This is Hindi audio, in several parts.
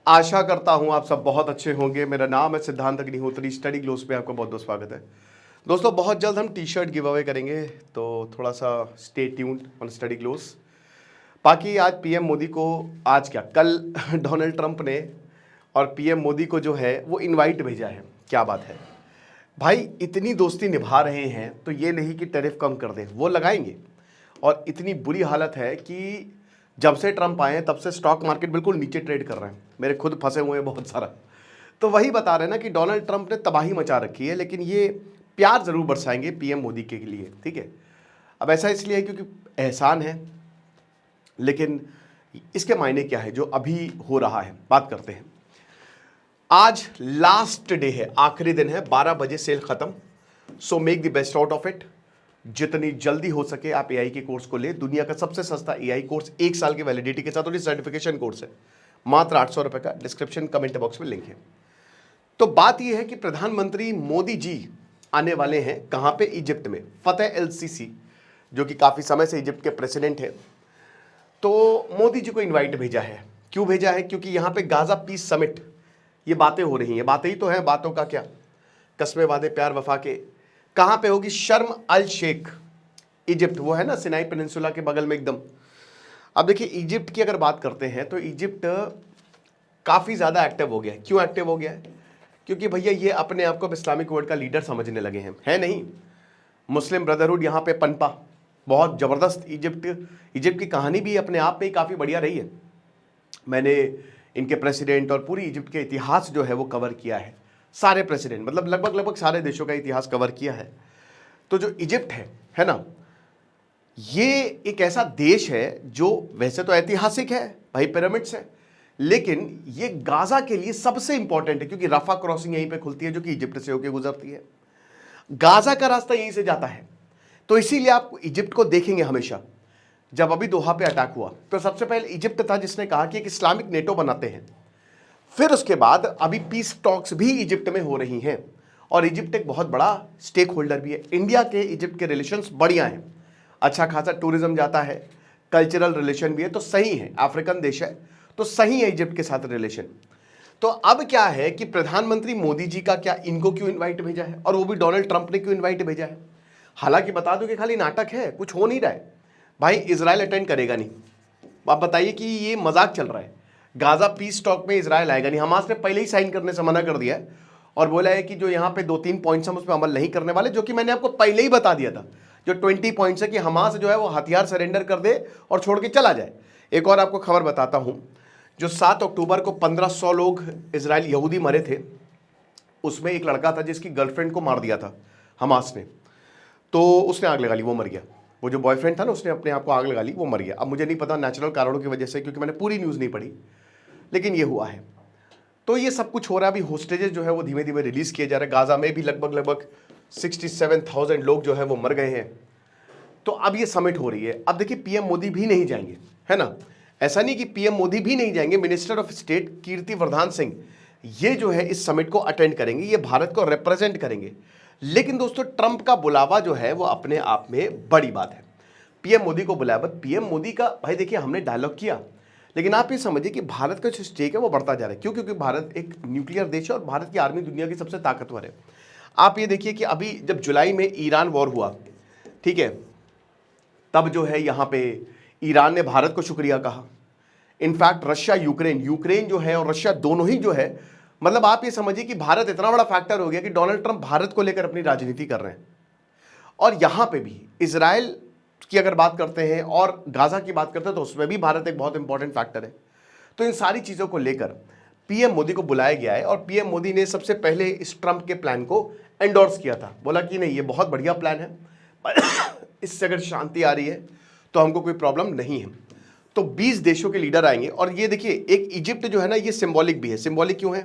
आशा करता हूं आप सब बहुत अच्छे होंगे। मेरा नाम है सिद्धांत अग्निहोत्री। स्टडी ग्लोस पे आपका बहुत बहुत स्वागत है। दोस्तों, बहुत जल्द हम टी शर्ट गिव अवे करेंगे, तो थोड़ा सा stay tuned on study gloss. बाकी आज पीएम मोदी को, आज क्या कल डोनाल्ड ट्रंप ने और पीएम मोदी को जो है वो इनवाइट भेजा है। क्या बात है भाई, इतनी दोस्ती निभा रहे हैं तो ये नहीं कि टैरिफ कम कर दें, वो लगाएंगे। और इतनी बुरी हालत है कि जब से ट्रंप आए हैं तब से स्टॉक मार्केट बिल्कुल नीचे ट्रेड कर रहे हैं। मेरे खुद फंसे हुए हैं बहुत सारा। तो वही बता रहे हैं ना कि डोनाल्ड ट्रंप ने तबाही मचा रखी है, लेकिन ये प्यार जरूर बरसाएंगे पीएम मोदी के लिए। ठीक है, अब ऐसा इसलिए है क्योंकि एहसान है, लेकिन इसके मायने क्या है जो अभी हो रहा है, बात करते हैं। आज लास्ट डे है, आखिरी दिन है, 12 बजे सेल खत्म। So make the best out of it. जितनी जल्दी हो सके आप एआई के कोर्स को ले। दुनिया का सबसे सस्ता एआई कोर्स, 1 साल की वैलिडिटी के साथ, और ये सर्टिफिकेशन कोर्स है, मात्र 800 रुपए का। डिस्क्रिप्शन कमेंट बॉक्स में लिंक है। तो बात यह है कि प्रधानमंत्री मोदी जी आने वाले हैं कहां पे? इजिप्ट में, फतेह एल सीसी, जो कि काफी समय से इजिप्ट के प्रेसिडेंट है। तो मोदी जी को इन्वाइट भेजा है। क्यों भेजा है? क्योंकि यहां पे गाजा पीस समिट, ये बातें हो रही हैं। बातें ही तो हैं, बातों का क्या, कस्मे वादे प्यार वफा के। कहां पे होगी? शर्म अल शेख, इजिप्ट। वो है ना सिनाई पेनिनसुला के बगल में एकदम। अब देखिए, इजिप्ट की अगर बात करते हैं तो इजिप्ट काफी ज्यादा एक्टिव हो गया है। क्यों एक्टिव हो गया है? क्योंकि भैया ये अपने आप को इस्लामिक वर्ल्ड का लीडर समझने लगे हैं, है नहीं? मुस्लिम ब्रदरहुड यहां पे पनपा, बहुत जबरदस्त। इजिप्ट की कहानी भी अपने आप में ही काफी बढ़िया रही है। मैंने इनके प्रेसिडेंट और पूरी इजिप्ट के इतिहास जो है वो कवर किया है। सारे प्रेसिडेंट, मतलब लगभग सारे देशों का इतिहास कवर किया है। तो जो इजिप्ट है ना, ये एक ऐसा देश है जो वैसे तो ऐतिहासिक है भाई, पिरामिड्स है, लेकिन ये गाजा के लिए सबसे इंपॉर्टेंट है, क्योंकि राफा क्रॉसिंग यहीं पे खुलती है जो कि इजिप्ट से होकर गुजरती है। गाजा का रास्ता यहीं से जाता है। तो इसीलिए आप इजिप्ट को देखेंगे हमेशा। जब अभी दोहा पे अटैक हुआ तो सबसे पहले इजिप्ट था जिसने कहा कि एक इस्लामिक नेटो बनाते हैं। फिर उसके बाद अभी पीस टॉक्स भी इजिप्ट में हो रही हैं, और इजिप्ट एक बहुत बड़ा स्टेक होल्डर भी है। इंडिया के इजिप्ट के रिलेशंस बढ़िया हैं, अच्छा खासा टूरिज्म जाता है, कल्चरल रिलेशन भी है, तो सही है। अफ्रीकन देश है तो सही है इजिप्ट के साथ रिलेशन। तो अब क्या है कि प्रधानमंत्री मोदी जी का क्या, इनको क्यों इन्वाइट भेजा है, और वो भी डोनाल्ड ट्रंप ने क्यों इन्वाइट भेजा है? हालांकि बता दूं कि खाली नाटक है, कुछ हो नहीं रहा है भाई। इजराइल अटेंड करेगा नहीं। आप बताइए कि ये मजाक चल रहा है। गाजा पीस टॉक में इजराइल आएगा नहीं। हमास ने पहले ही साइन करने से मना कर दिया है और बोला है कि जो यहाँ पे 2-3 पॉइंट्स हम उस पर अमल नहीं करने वाले, जो कि मैंने आपको पहले ही बता दिया था। जो 20 पॉइंट्स है कि हमास जो है वो हथियार सरेंडर कर दे और छोड़ के चला जाए। एक और आपको खबर बताता हूं, जो 7 अक्टूबर को 1500 लोग इजराइल यहूदी मरे थे, उसमें एक लड़का था जिसकी गर्लफ्रेंड को मार दिया था हमास ने। तो उसने आग लगा ली, वो मर गया। वो जो बॉयफ्रेंड था ना, उसने अपने आप को आग लगा ली, वो मर गया। अब मुझे नहीं पता नेचुरल कारणों की वजह से, क्योंकि मैंने पूरी न्यूज़ नहीं पढ़ी, लेकिन ये हुआ है। तो ये सब कुछ हो रहा है। अभी होस्टेजेस जो है वो धीमे धीमे रिलीज किए जा रहे हैं। गाजा में भी लगभग 67,000 लोग जो है वो मर गए हैं। तो अब ये समिट हो रही है। अब देखिए, पीएम मोदी भी नहीं जाएंगे, है ना? ऐसा नहीं कि पीएम मोदी भी नहीं जाएंगे। मिनिस्टर ऑफ स्टेट कीर्ति वर्धन सिंह, ये जो है इस समिट को अटेंड करेंगे, ये भारत को रिप्रेजेंट करेंगे। लेकिन दोस्तों, ट्रंप का बुलावा जो है वो अपने आप में बड़ी बात है। पीएम मोदी को बुलाया, बट पीएम मोदी का भाई देखिए, हमने डायलॉग किया, लेकिन आप ये समझिए कि भारत का जो स्टेक है वो बढ़ता जा रहा है। क्यों? क्योंकि भारत एक न्यूक्लियर देश है और भारत की आर्मी दुनिया की सबसे ताकतवर है। आप ये देखिए कि अभी जब जुलाई में ईरान वॉर हुआ, ठीक है, तब जो है यहां पे ईरान ने भारत को शुक्रिया कहा। इनफैक्ट रशिया यूक्रेन जो है और रशिया दोनों ही जो है, मतलब आप ये समझिए कि भारत इतना बड़ा फैक्टर हो गया कि डोनाल्ड ट्रंप भारत को लेकर अपनी राजनीति कर रहे हैं। और यहां पे भी इजराइल की अगर बात करते हैं और गाजा की बात करते हैं तो उसमें भी भारत एक बहुत इंपॉर्टेंट फैक्टर है। तो इन सारी चीजों को लेकर पीएम मोदी को बुलाया गया है, और पीएम मोदी ने सबसे पहले इस ट्रंप के प्लान को एंडोर्स किया था। बोला कि नहीं, ये बहुत बढ़िया प्लान है, इससे अगर शांति आ रही है तो हमको कोई प्रॉब्लम नहीं है। तो 20 देशों के लीडर आएंगे। और ये देखिए, एक इजिप्ट जो है ना, ये सिंबॉलिक भी है। सिंबॉलिक क्यों है?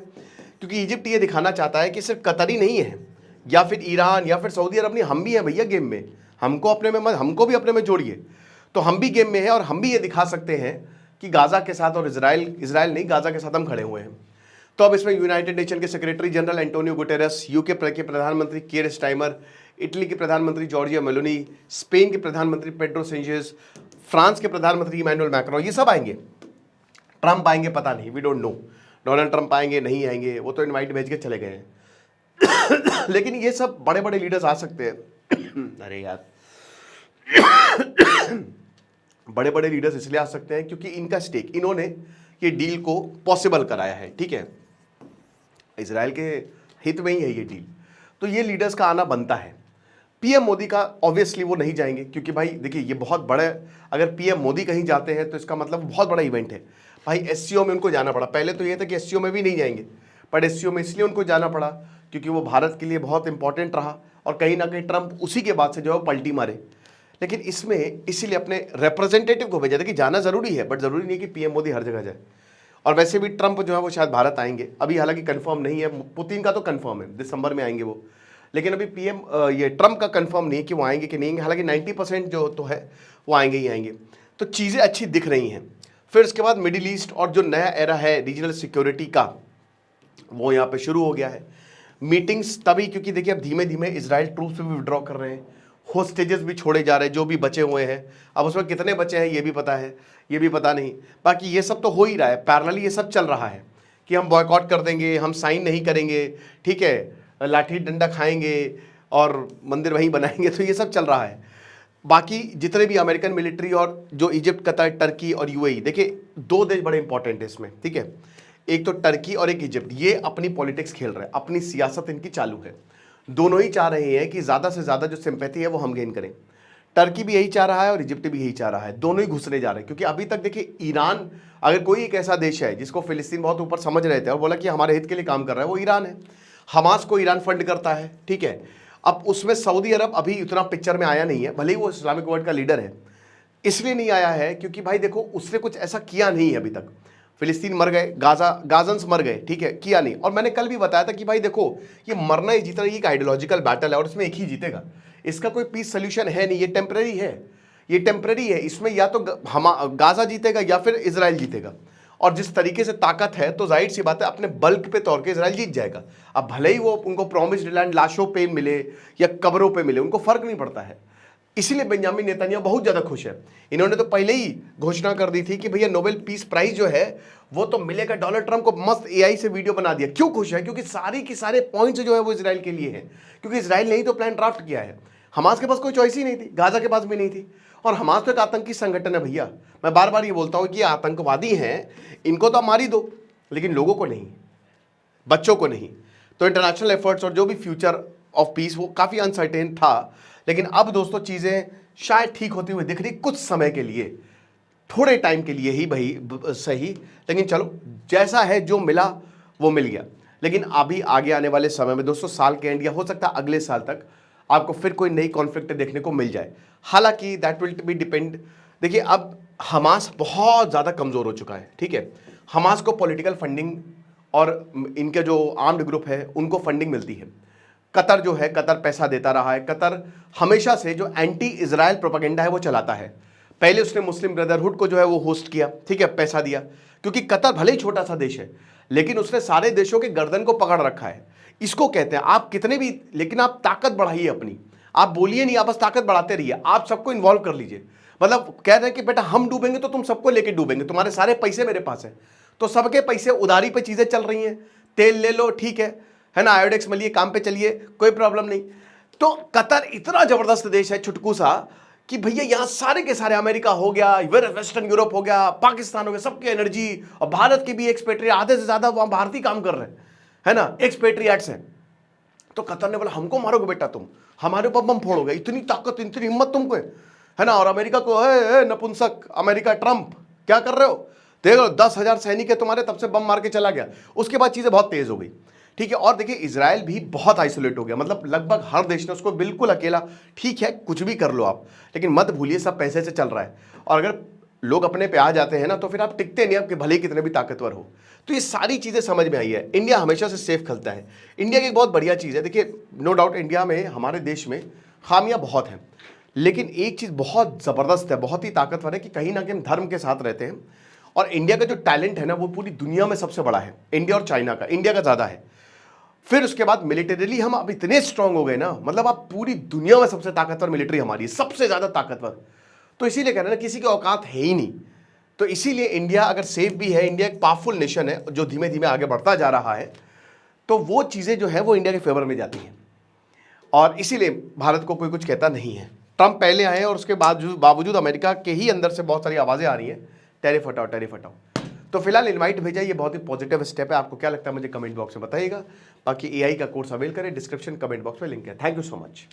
क्योंकि इजिप्ट ये दिखाना चाहता है कि सिर्फ कतर ही नहीं है, या फिर ईरान या फिर सऊदी अरब नहीं, हम भी हैं भैया गेम में। हमको अपने में मत, हमको भी अपने में जोड़िए। तो हम भी गेम में हैं, और हम भी ये दिखा सकते हैं कि गाजा के साथ, और इजराइल नहीं, गाजा के साथ हम खड़े हुए हैं। तो अब इसमें यूनाइटेड नेशन के secretary general Antonio Guterres, UK के प्रधानमंत्री केर स्टाइमर, इटली के प्रधानमंत्री जॉर्जिया मेलोनी, स्पेन के प्रधानमंत्री पेड्रो सेंचेज, फ्रांस के प्रधानमंत्री इमैनुअल मैक्रोन, ये सब आएंगे। ट्रंप आएंगे पता नहीं, we don't know. Donald Trump आएंगे नहीं आएंगे, वो तो इनवाइट भेज के चले गए हैं। लेकिन ये सब बड़े बड़े लीडर्स आ सकते हैं। अरे यार, बड़े बड़े लीडर्स इसलिए आ सकते हैं क्योंकि इनका स्टेक, इन्होंने ये डील को पॉसिबल कराया है, ठीक है, इजराइल के हित में ही है ये डील, तो ये लीडर्स का आना बनता है। पीएम मोदी का ऑब्वियसली वो नहीं जाएंगे, क्योंकि भाई देखिए ये बहुत बड़ा, अगर पीएम मोदी कहीं जाते हैं तो इसका मतलब बहुत बड़ा इवेंट है भाई। एससीओ में उनको जाना पड़ा, पहले तो ये था कि एससीओ में भी नहीं जाएंगे, पर एससीओ में इसलिए उनको जाना पड़ा क्योंकि वो भारत के लिए बहुत इंपॉर्टेंट रहा, और कहीं ना कहीं ट्रंप उसी के बाद से जो है पलटी मारे। लेकिन इसमें इसीलिए अपने रिप्रेजेंटेटिव को भेजा था कि जाना जरूरी है, बट जरूरी नहीं कि पीएम मोदी हर जगह जाए। और वैसे भी ट्रंप जो है वो शायद भारत आएंगे, अभी हालांकि कंफर्म नहीं है, पुतिन का तो कंफर्म है दिसंबर में आएंगे वो, लेकिन अभी पीएम ये ट्रंप का कंफर्म नहीं है कि वो आएंगे कि नहीं आएंगे। हालांकि 90% जो तो है वो आएंगे ही आएंगे, तो चीज़ें अच्छी दिख रही हैं। फिर उसके बाद मिडिल ईस्ट और जो नया एरा है रीजनल सिक्योरिटी का, वो यहाँ पे शुरू हो गया है। मीटिंग्स तभी क्योंकि देखिए अब धीमे धीमे इजराइल ट्रूप्स भी विड्रॉ कर रहे हैं, होस्टेजेस भी छोड़े जा रहे हैं जो भी बचे हुए हैं। अब उसमें कितने बचे हैं ये भी पता है, ये भी पता नहीं। बाकी ये सब तो हो ही रहा है, पैरेलली ये सब चल रहा है कि हम बॉयकॉट कर देंगे, हम साइन नहीं करेंगे, ठीक है, लाठी डंडा खाएंगे और मंदिर वहीं बनाएंगे, तो ये सब चल रहा है। बाकी जितने भी अमेरिकन मिलिट्री और जो इजिप्ट, कतर, टर्की और यूएई, देखिए दो देश बड़े इंपॉर्टेंट है इसमें, ठीक है, एक तो टर्की और एक इजिप्ट, ये अपनी पॉलिटिक्स खेल रहे हैं, अपनी सियासत इनकी चालू है। दोनों ही चाह रहे हैं कि ज़्यादा से ज़्यादा जो सिंपैथी है वो हम गेन करें। टर्की भी यही चाह रहा है और इजिप्ट भी यही चाह रहा है, दोनों ही घुसने जा रहे हैं। क्योंकि अभी तक देखिए ईरान, अगर कोई एक ऐसा देश है जिसको फिलिस्तीन बहुत ऊपर समझ रहे थे और बोला कि हमारे हित के लिए काम कर रहा है, वो ईरान है। हमास को ईरान फंड करता है, ठीक है। अब उसमें सऊदी अरब अभी इतना पिक्चर में आया नहीं है, भले ही वो इस्लामिक वर्ल्ड का लीडर है, इसलिए नहीं आया है क्योंकि भाई देखो उसने कुछ ऐसा किया नहीं है अभी तक। फिलिस्तीन मर गए, गाजन्स मर गए, ठीक है, किया नहीं। और मैंने कल भी बताया था कि भाई देखो ये मरना ही जीतना, ये एक आइडियोलॉजिकल बैटल है और इसमें एक ही जीतेगा, इसका कोई पीस सोल्यूशन है नहीं, ये टेम्परेरी है, ये टेम्परेरी है। इसमें या तो गाजा जीतेगा या फिर इजराइल जीतेगा। और जिस तरीके से ताकत है तो जाहिर सी बात है अपने बल्क पे तौर के इजराइल जीत जाएगा। अब भले ही वो उनको प्रॉमिस्ड लैंड लाशों पे मिले या कब्रों पे मिले, उनको फर्क नहीं पड़ता है। इसीलिए बेंजामिन नेतन्याहू बहुत ज़्यादा खुश है। इन्होंने तो पहले ही घोषणा कर दी थी कि भैया नोबेल पीस प्राइज जो है वो तो मिलेगा। डोनाल्ड ट्रंप को मस्त एआई से वीडियो बना दिया। क्यों खुश है? क्योंकि सारी की सारे पॉइंट्स जो है वो इजराइल के लिए है, क्योंकि इजराइल ने ही तो प्लान ड्राफ्ट किया है। हमास के पास कोई चॉइस ही नहीं थी, गाजा के पास भी नहीं थी। और हमास तो एक आतंकी संगठन है भैया। मैं बार बार ये बोलता हूँ कि आतंकवादी हैं, इनको तो मार ही दो, लेकिन लोगों को नहीं, बच्चों को नहीं। तो इंटरनेशनल एफर्ट्स और जो भी फ्यूचर ऑफ पीस वो काफ़ी अनसर्टेन था। लेकिन अब दोस्तों चीज़ें शायद ठीक होती हुई दिख रही, कुछ समय के लिए, थोड़े टाइम के लिए ही भाई सही, लेकिन चलो जैसा है जो मिला वो मिल गया। लेकिन अभी आगे आने वाले समय में दोस्तों, साल के एंड या हो सकता है अगले साल तक आपको फिर कोई नई कॉन्फ्लिक्ट देखने को मिल जाए। हालांकि दैट विल बी डिपेंड। देखिए अब हमास बहुत ज़्यादा कमज़ोर हो चुका है, ठीक है। हमास को पॉलिटिकल फंडिंग और इनके जो आर्म्ड ग्रुप है उनको फंडिंग मिलती है। कतर जो है, कतर पैसा देता रहा है। कतर हमेशा से जो एंटी इजराइल प्रोपेगेंडा है वो चलाता है। पहले उसने मुस्लिम ब्रदरहुड को जो है वो होस्ट किया, ठीक है, पैसा दिया, क्योंकि कतर भले ही छोटा सा देश है लेकिन उसने सारे देशों के गर्दन को पकड़ रखा है। इसको कहते हैं आप कितने भी, लेकिन आप ताकत बढ़ाइए अपनी, आप बोलिए नहीं, आप बस ताकत बढ़ाते रहिए, आप सबको इन्वॉल्व कर लीजिए। मतलब कह रहे हैं कि बेटा हम डूबेंगे तो तुम सबको लेके डूबेंगे, तुम्हारे सारे पैसे मेरे पास है। तो सबके पैसे उधारी पे चीजें चल रही हैं, तेल ले लो, ठीक है ना, आयोडेक्स मलिए, काम पे चलिए, कोई प्रॉब्लम नहीं। तो कतर इतना जबरदस्त देश है, छुटकू सा, कि भैया यहाँ सारे के सारे, अमेरिका हो गया, वेस्टर्न यूरोप हो गया, पाकिस्तान हो गया, सबकी एनर्जी, और भारत के भी एक्सपेट्रिएट आधे से ज्यादा वहां भारतीय काम कर रहे हैं, है ना, एक्सपेट्रिएट्स हैं। तो कतर ने बोला हमको मारोगे बेटा तुम, हमारे ऊपर बम फोड़ोगे, इतनी ताकत इतनी हिम्मत तुमको है ना। और अमेरिका को नपुंसक अमेरिका, ट्रंप क्या कर रहे हो, देखो 10,000 सैनिक है तुम्हारे, तब से बम मार के चला गया। उसके बाद चीजें बहुत तेज हो गई, ठीक है। और देखिए इजराइल भी बहुत आइसोलेट हो गया, मतलब लगभग हर देश ने उसको बिल्कुल अकेला, ठीक है कुछ भी कर लो आप, लेकिन मत भूलिए सब पैसे से चल रहा है। और अगर लोग अपने पे आ जाते हैं ना तो फिर आप टिकते नहीं, आपके भले कितने भी ताकतवर हो। तो ये सारी चीज़ें समझ में आई है। इंडिया हमेशा से सेफ खेलता है। इंडिया की एक बहुत बढ़िया चीज़ है, देखिए नो डाउट इंडिया में, हमारे देश में खामियां बहुत हैं, लेकिन एक चीज़ बहुत ज़बरदस्त है, बहुत ही ताकतवर है कि कहीं ना कहीं हम धर्म के साथ रहते हैं। और इंडिया का जो टैलेंट है ना वो पूरी दुनिया में सबसे बड़ा है, इंडिया और चाइना का, इंडिया का ज़्यादा है। फिर उसके बाद मिलिटरीली हम अब इतने स्ट्रांग हो गए ना, मतलब आप पूरी दुनिया में सबसे ताकतवर मिलिट्री हमारी है, सबसे ज़्यादा ताकतवर। तो इसीलिए कह रहे हैं ना, किसी की औकात है ही नहीं, तो इसीलिए इंडिया अगर सेफ भी है, इंडिया एक पावरफुल नेशन है जो धीमे धीमे आगे बढ़ता जा रहा है, तो वो चीज़ें जो है वो इंडिया के फेवर में जाती हैं और इसीलिए भारत को कोई कुछ कहता नहीं है। ट्रंप पहले आए और उसके बावजूद अमेरिका के ही अंदर से बहुत सारी आवाज़ें आ रही हैं, टैरिफ हटाओ टैरिफ हटाओ। तो फिलहाल इनवाइट भेजा, ये बहुत ही पॉजिटिव स्टेप है। आपको क्या लगता है मुझे कमेंट बॉक्स में बताइएगा। बाकी एआई का कोर्स अवेल करें, डिस्क्रिप्शन कमेंट बॉक्स में लिंक है। Thank you so much.